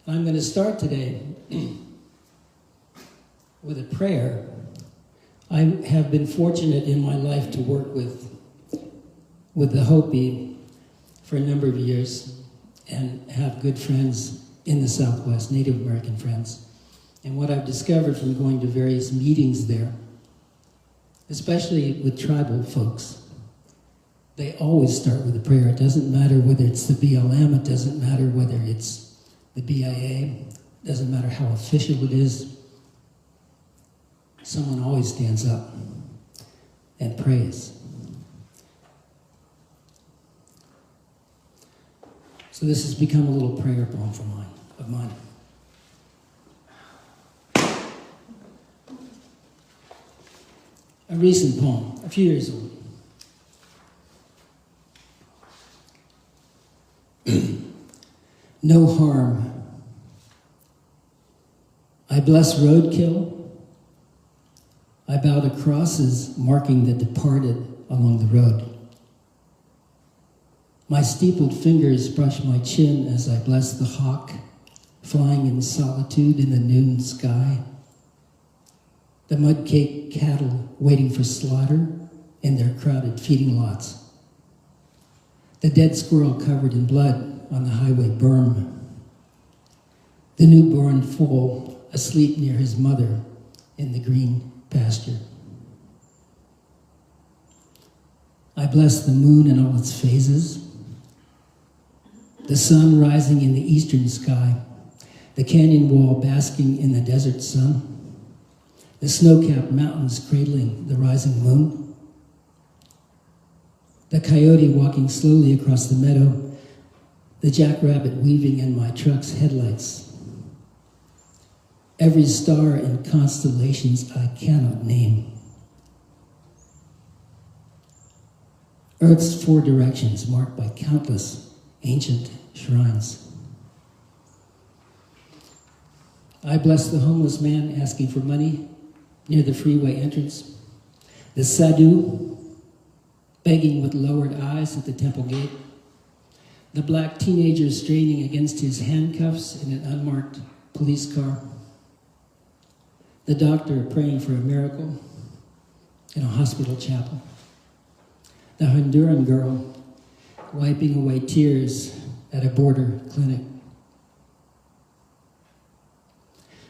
I'm going to start today with a prayer. I have been fortunate in my life to work with the Hopi for a number of years and have good friends in the Southwest, Native American friends. And what I've discovered from going to various meetings there, especially with tribal folks, they always start with a prayer. It doesn't matter whether it's the BLM, it doesn't matter whether it's the BIA, it doesn't matter how official it is. Someone always stands up and prays. So this has become a little prayer poem of mine. A recent poem, a few years old. No harm. I bless roadkill. I bow to crosses marking the departed along the road. My steepled fingers brush my chin as I bless the hawk flying in solitude in the noon sky. The mud-caked cattle waiting for slaughter in their crowded feeding lots. The dead squirrel covered in blood on the highway berm. The newborn foal asleep near his mother in the green pasture. I bless the moon in all its phases, the sun rising in the eastern sky, the canyon wall basking in the desert sun, the snow-capped mountains cradling the rising moon, the coyote walking slowly across the meadow, the jackrabbit weaving in my truck's headlights, every star in constellations I cannot name. Earth's four directions marked by countless ancient shrines. I bless the homeless man asking for money near the freeway entrance, the sadhu begging with lowered eyes at the temple gate, the black teenager straining against his handcuffs in an unmarked police car, the doctor praying for a miracle in a hospital chapel, the Honduran girl wiping away tears at a border clinic.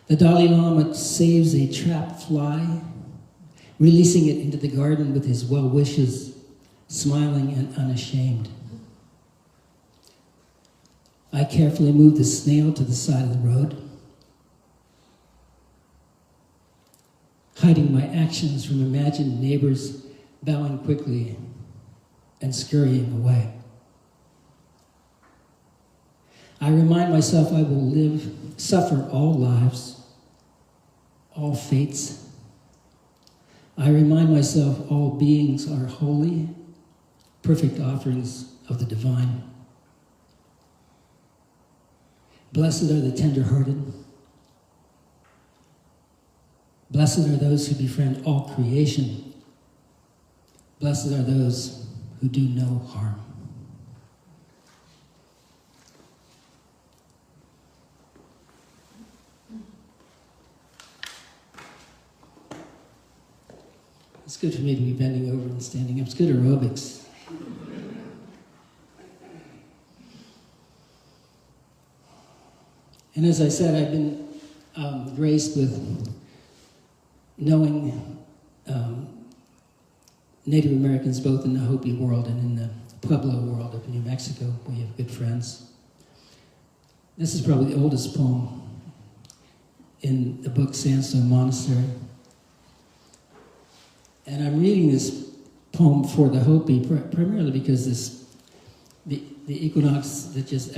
The Dalai Lama saves a trapped fly, releasing it into the garden with his well wishes, smiling and unashamed. I carefully move the snail to the side of the road, hiding my actions from imagined neighbors bowing quickly and scurrying away. I remind myself I will suffer all lives, all fates. I remind myself all beings are holy, perfect offerings of the divine. Blessed are the tender-hearted. Blessed are those who befriend all creation. Blessed are those who do no harm. It's good for me to be bending over and standing up. It's good aerobics. And as I said, I've been graced with knowing Native Americans both in the Hopi world and in the Pueblo world of New Mexico. We have good friends. This is probably the oldest poem in the book Sandstone Monastery. And I'm reading this poem for the Hopi primarily because the equinox that just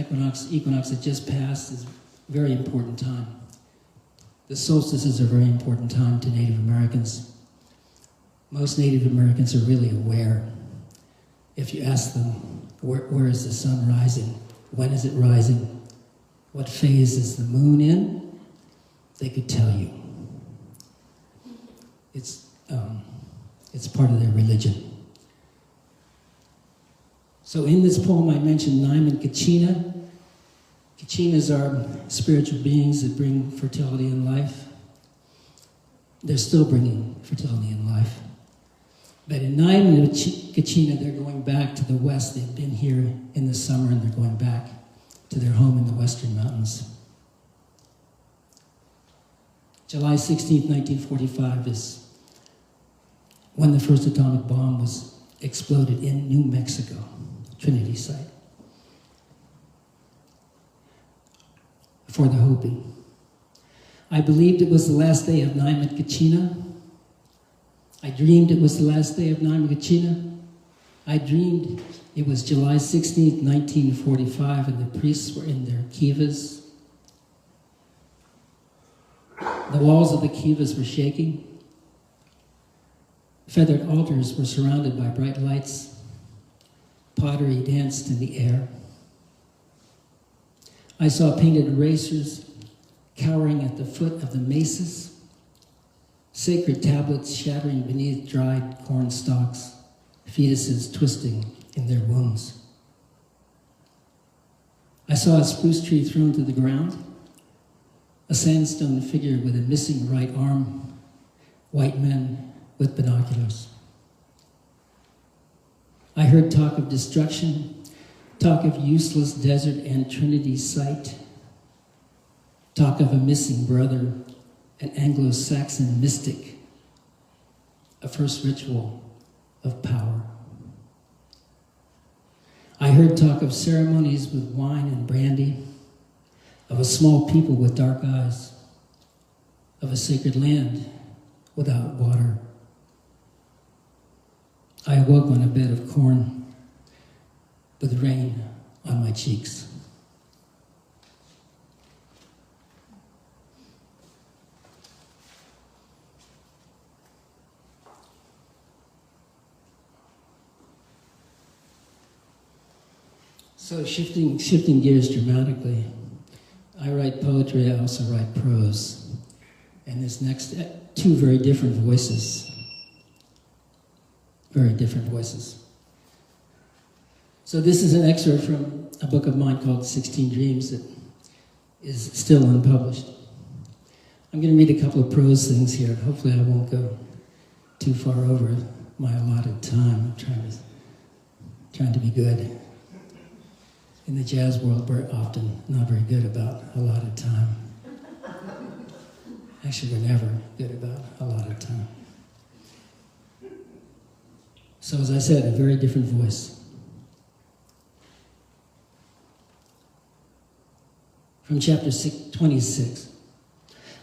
passed is a very important time. The solstice is a very important time to Native Americans. Most Native Americans are really aware. If you ask them, where is the sun rising? When is it rising? What phase is the moon in? They could tell you. It's part of their religion. So in this poem I mentioned Naim and Kachina. Kachinas are spiritual beings that bring fertility in life. They're still bringing fertility in life. But in Naima Kachina, they're going back to the west. They've been here in the summer and they're going back to their home in the Western Mountains. July 16, 1945 is when the first atomic bomb was exploded in New Mexico, Trinity site, for the Hopi. I believed it was the last day of Naima Kachina. I dreamed it was the last day of Naima Kachina. I dreamed it was July 16, 1945, and the priests were in their kivas. The walls of the kivas were shaking. Feathered altars were surrounded by bright lights. Pottery danced in the air. I saw painted erasers cowering at the foot of the mesas, sacred tablets shattering beneath dried corn stalks, fetuses twisting in their wombs. I saw a spruce tree thrown to the ground, a sandstone figure with a missing right arm, white men with binoculars. I heard talk of destruction, talk of useless desert and Trinity site, talk of a missing brother, an Anglo-Saxon mystic, a first ritual of power. I heard talk of ceremonies with wine and brandy, of a small people with dark eyes, of a sacred land without water. I awoke on a bed of corn with rain on my cheeks. So shifting gears dramatically, I write poetry, I also write prose. And this next, two very different voices. Very different voices. So this is an excerpt from a book of mine called 16 Dreams that is still unpublished. I'm going to read a couple of prose things here. Hopefully I won't go too far over my allotted time. I'm trying to be good. In the jazz world, we're often not very good about allotted time. Actually, we're never good about allotted time. So as I said, a very different voice. From chapter 26.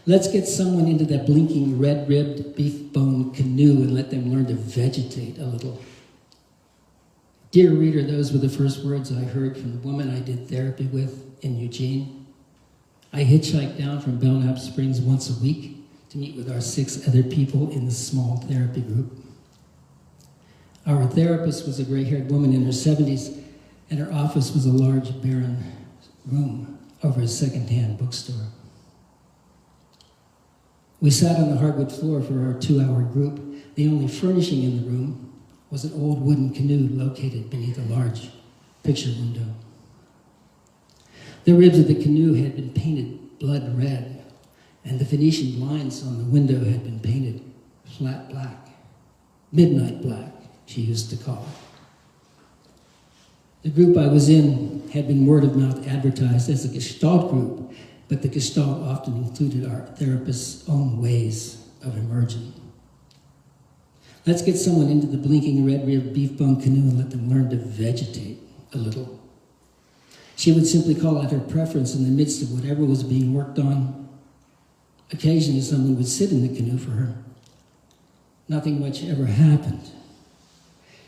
Let's get someone into that blinking red-ribbed beef-bone canoe and let them learn to vegetate a little. Dear reader, those were the first words I heard from the woman I did therapy with in Eugene. I hitchhiked down from Belknap Springs once a week to meet with our 6 other people in the small therapy group. Our therapist was a gray-haired woman in her 70s, and her office was a large, barren room over a second-hand bookstore. We sat on the hardwood floor for our 2-hour group. The only furnishing in the room was an old wooden canoe located beneath a large picture window. The ribs of the canoe had been painted blood red, and the Venetian blinds on the window had been painted flat black, midnight black, she used to call it. The group I was in had been word of mouth advertised as a Gestalt group, but the Gestalt often included our therapist's own ways of emerging. Let's get someone into the blinking red-ribbed beef-bone canoe and let them learn to vegetate a little. She would simply call out her preference in the midst of whatever was being worked on. Occasionally, someone would sit in the canoe for her. Nothing much ever happened.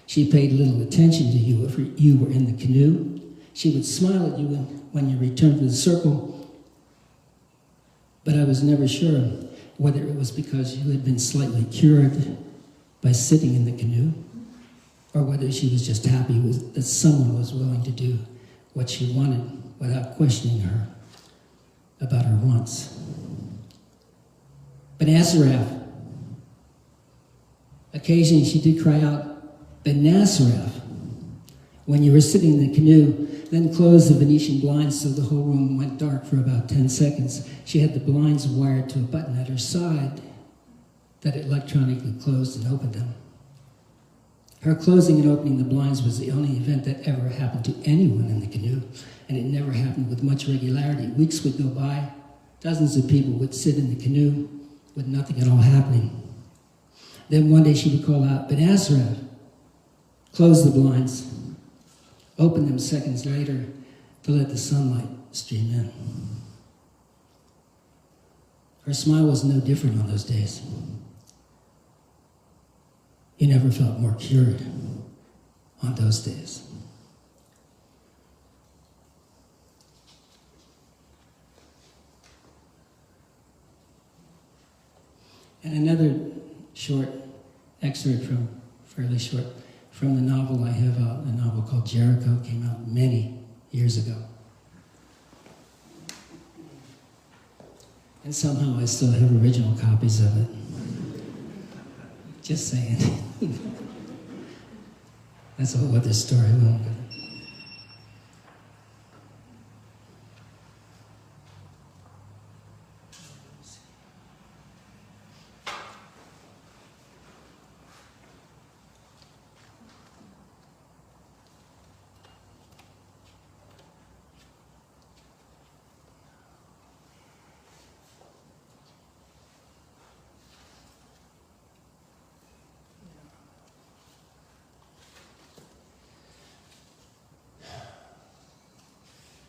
She paid little attention to you if you were in the canoe. She would smile at you when you returned to the circle, but I was never sure whether it was because you had been slightly cured by sitting in the canoe, or whether she was just happy that someone was willing to do what she wanted without questioning her about her wants. Benasaraf. Occasionally she did cry out, Benasaraf, when you were sitting in the canoe, then closed the Venetian blinds so the whole room went dark for about 10 seconds. She had the blinds wired to a button at her side that electronically closed and opened them. Her closing and opening the blinds was the only event that ever happened to anyone in the canoe, and it never happened with much regularity. Weeks would go by, dozens of people would sit in the canoe with nothing at all happening. Then one day she would call out, "Benazra," close the blinds, open them seconds later to let the sunlight stream in. Her smile was no different on those days. You never felt more cured on those days. And another short excerpt fairly short, from the novel I have out, a novel called Jericho, came out many years ago. And somehow I still have original copies of it. Just saying. That's a whole other story. We won't go there.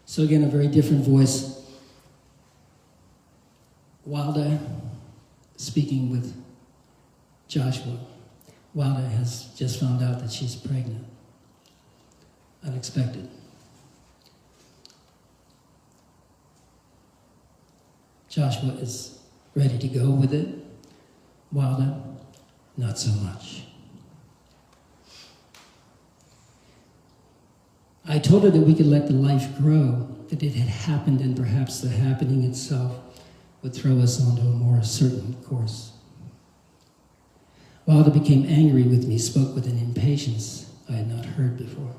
So again, a very different voice. Wilda speaking with Joshua. Wilda has just found out that she's pregnant. Unexpected. Joshua is ready to go with it. Wilda, not so much. I told her that we could let the life grow, that it had happened, and perhaps the happening itself would throw us onto a more certain course. Wilda became angry with me, spoke with an impatience I had not heard before.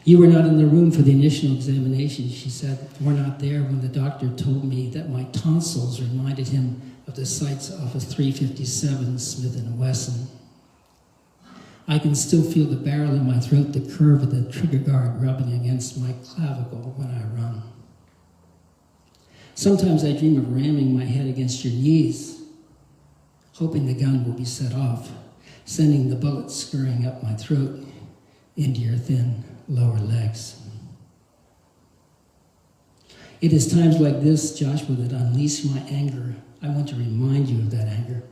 "You were not in the room for the initial examination," she said. "Were not there when the doctor told me that my tonsils reminded him of the sights off of 357 Smith & Wesson. I can still feel the barrel in my throat, the curve of the trigger guard rubbing against my clavicle when I run. Sometimes I dream of ramming my head against your knees, hoping the gun will be set off, sending the bullet scurrying up my throat into your thin lower legs. It is times like this, Joshua, that unleash my anger. I want to remind you of that anger.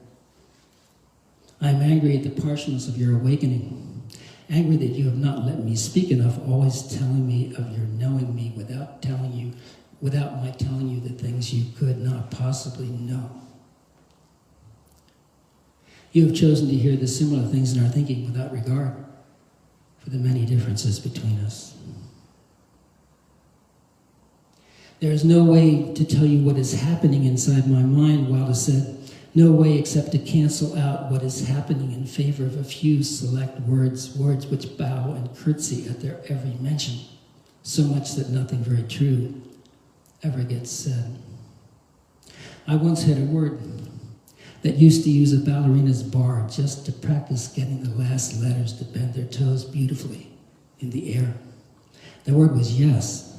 I am angry at the partialness of your awakening, angry that you have not let me speak enough, always telling me of your knowing me without my telling you the things you could not possibly know. You have chosen to hear the similar things in our thinking without regard for the many differences between us. There is no way to tell you what is happening inside my mind," Wilda said. "No way except to cancel out what is happening in favor of a few select words which bow and curtsy at their every mention, so much that nothing very true ever gets said. I once had a word that used to use a ballerina's bar just to practice getting the last letters to bend their toes beautifully in the air. The word was yes.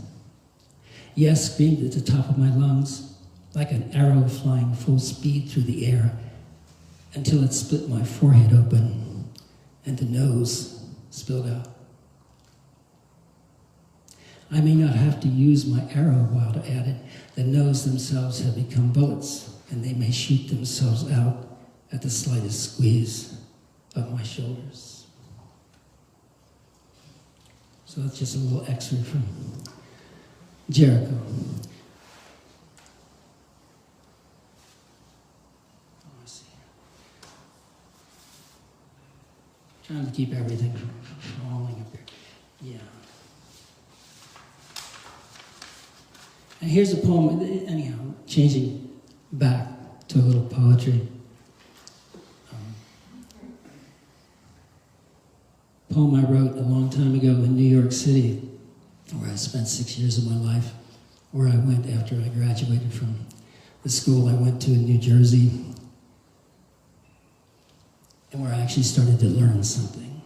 Yes screamed at the top of my lungs, like an arrow flying full speed through the air, until it split my forehead open and the nose spilled out. I may not have to use my arrow," Wilda added. "The nose themselves have become bullets, and they may shoot themselves out at the slightest squeeze of my shoulders." So that's just a little excerpt from Jericho. Trying to keep everything from falling up here. Yeah. And here's a poem, anyhow, changing back to a little poetry. poem I wrote a long time ago in New York City, where I spent 6 years of my life, where I went after I graduated from the school I went to in New Jersey, and where I actually started to learn something,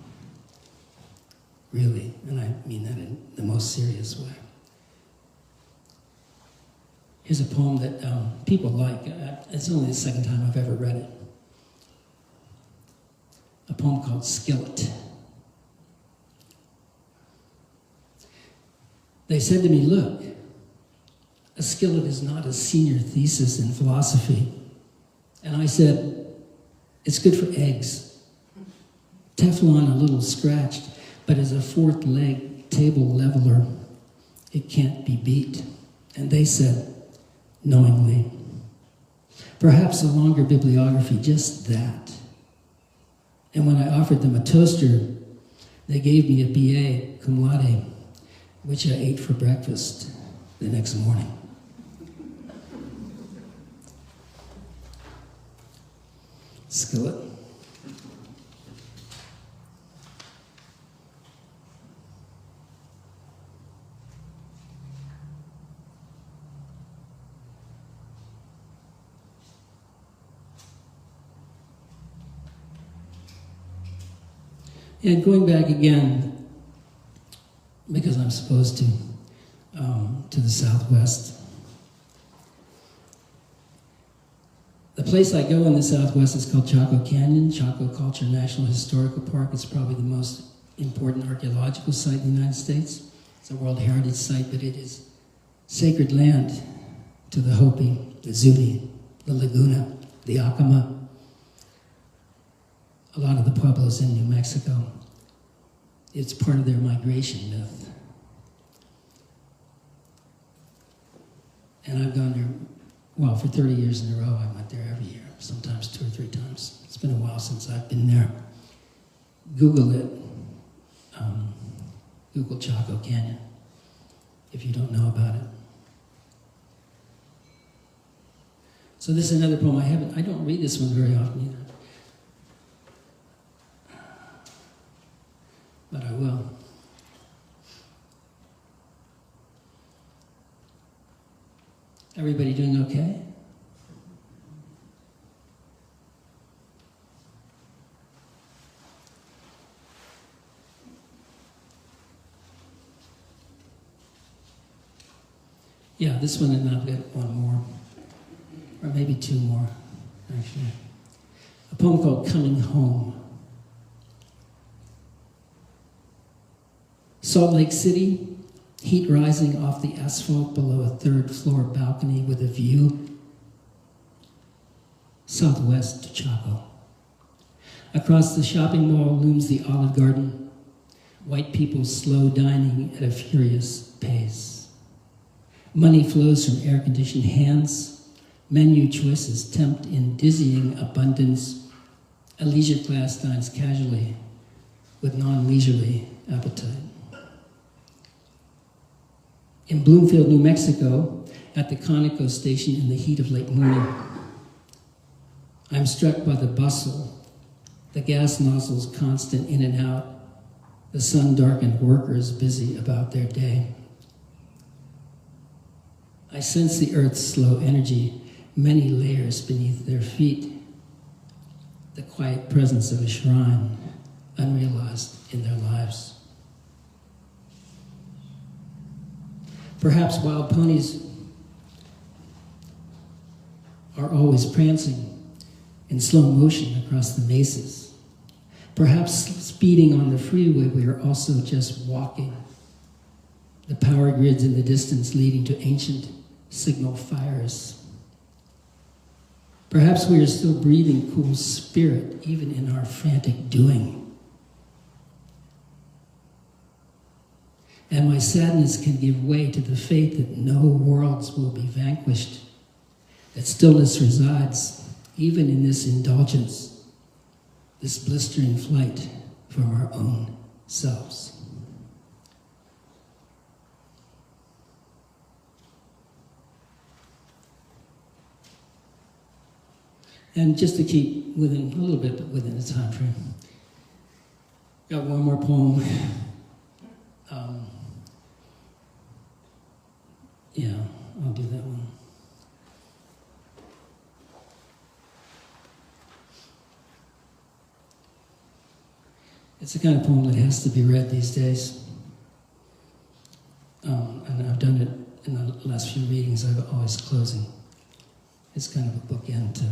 really, and I mean that in the most serious way. Here's a poem that people like. It's only the second time I've ever read it. A poem called Skillet. They said to me, look, a skillet is not a senior thesis in philosophy. And I said, it's good for eggs. Teflon a little scratched, but as a fourth leg table leveler, it can't be beat. And they said, knowingly, perhaps a longer bibliography, just that. And when I offered them a toaster, they gave me a BA cum laude, which I ate for breakfast the next morning. Skillet. And going back again, because I'm supposed to the Southwest. The place I go in the Southwest is called Chaco Canyon, Chaco Culture National Historical Park. It's probably the most important archaeological site in the United States. It's a World Heritage Site, but it is sacred land to the Hopi, the Zuni, the Laguna, the Acoma, a lot of the pueblos in New Mexico. It's part of their migration myth. And I've gone there, well, for 30 years in a row. I went there every year, sometimes 2 or 3 times. It's been a while since I've been there. Google it. Google Chaco Canyon, if you don't know about it. So this is another poem I don't read this one very often either. But I will. Everybody doing okay? Yeah, this one, and I've got one more, or maybe 2 more, actually. A poem called Coming Home. Salt Lake City, heat rising off the asphalt below a 3rd floor balcony with a view southwest to Chaco. Across the shopping mall looms the Olive Garden, white people slow dining at a furious pace. Money flows from air-conditioned hands, menu choices tempt in dizzying abundance. A leisure class dines casually with non-leisurely appetite. In Bloomfield, New Mexico, at the Conoco station in the heat of late morning, I'm struck by the bustle, the gas nozzles constant in and out, the sun-darkened workers busy about their day. I sense the earth's slow energy, many layers beneath their feet, the quiet presence of a shrine, unrealized in their lives. Perhaps wild ponies are always prancing in slow motion across the mesas. Perhaps speeding on the freeway, we are also just walking. The power grids in the distance leading to ancient signal fires. Perhaps we are still breathing cool spirit, even in our frantic doing. And my sadness can give way to the faith that no worlds will be vanquished, that stillness resides, even in this indulgence, this blistering flight from our own selves. And just to keep within a little bit, but within the time frame. Got one more poem. Yeah, I'll do that one. It's the kind of poem that has to be read these days. And I've done it in the last few readings. I'm always closing. It's kind of a bookend to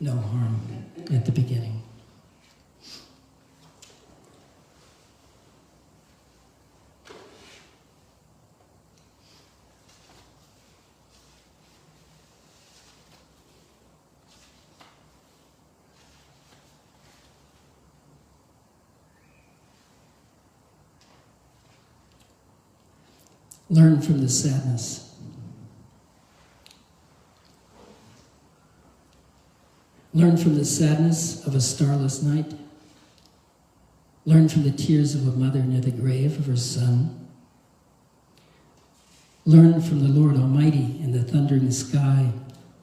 no harm at the beginning. Learn from the sadness. Learn from the sadness of a starless night. Learn from the tears of a mother near the grave of her son. Learn from the Lord Almighty in the thundering sky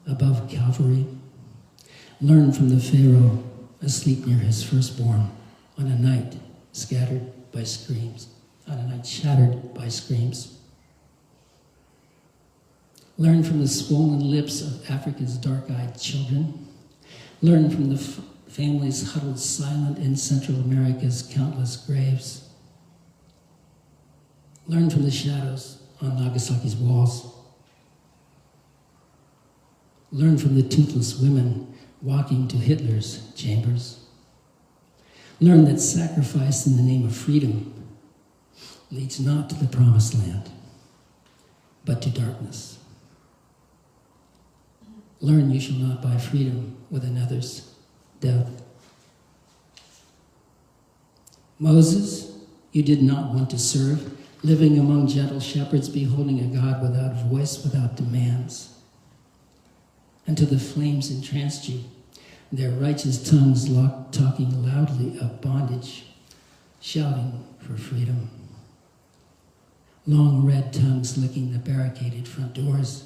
above Calvary. Learn from the Pharaoh asleep near his firstborn on a night scattered by screams, on a night shattered by screams. Learn from the swollen lips of Africa's dark-eyed children. Learn from the families huddled silent in Central America's countless graves. Learn from the shadows on Nagasaki's walls. Learn from the toothless women walking to Hitler's chambers. Learn that sacrifice in the name of freedom leads not to the promised land, but to darkness. Learn you shall not buy freedom with another's death. Moses, you did not want to serve, living among gentle shepherds, beholding a God without voice, without demands. Until the flames entranced you, their righteous tongues talking loudly of bondage, shouting for freedom. Long red tongues licking the barricaded front doors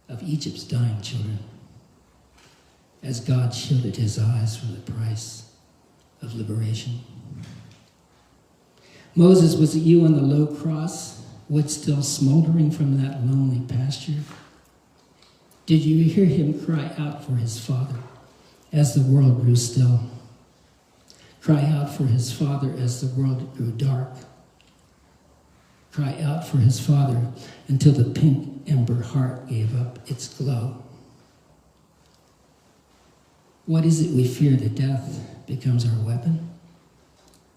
of Egypt's dying children, as God shielded his eyes from the price of liberation. Moses, was it you on the low cross, wood still smoldering from that lonely pasture? Did you hear him cry out for his father as the world grew still? Cry out for his father as the world grew dark. Cry out for his father until the pink ember heart gave up its glow. What is it we fear that death becomes our weapon?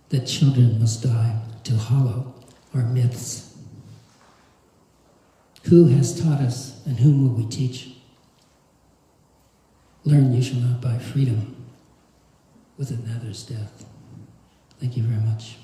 That children must die to hollow our myths? Who has taught us, and whom will we teach? Learn you shall not buy freedom with another's death. Thank you very much.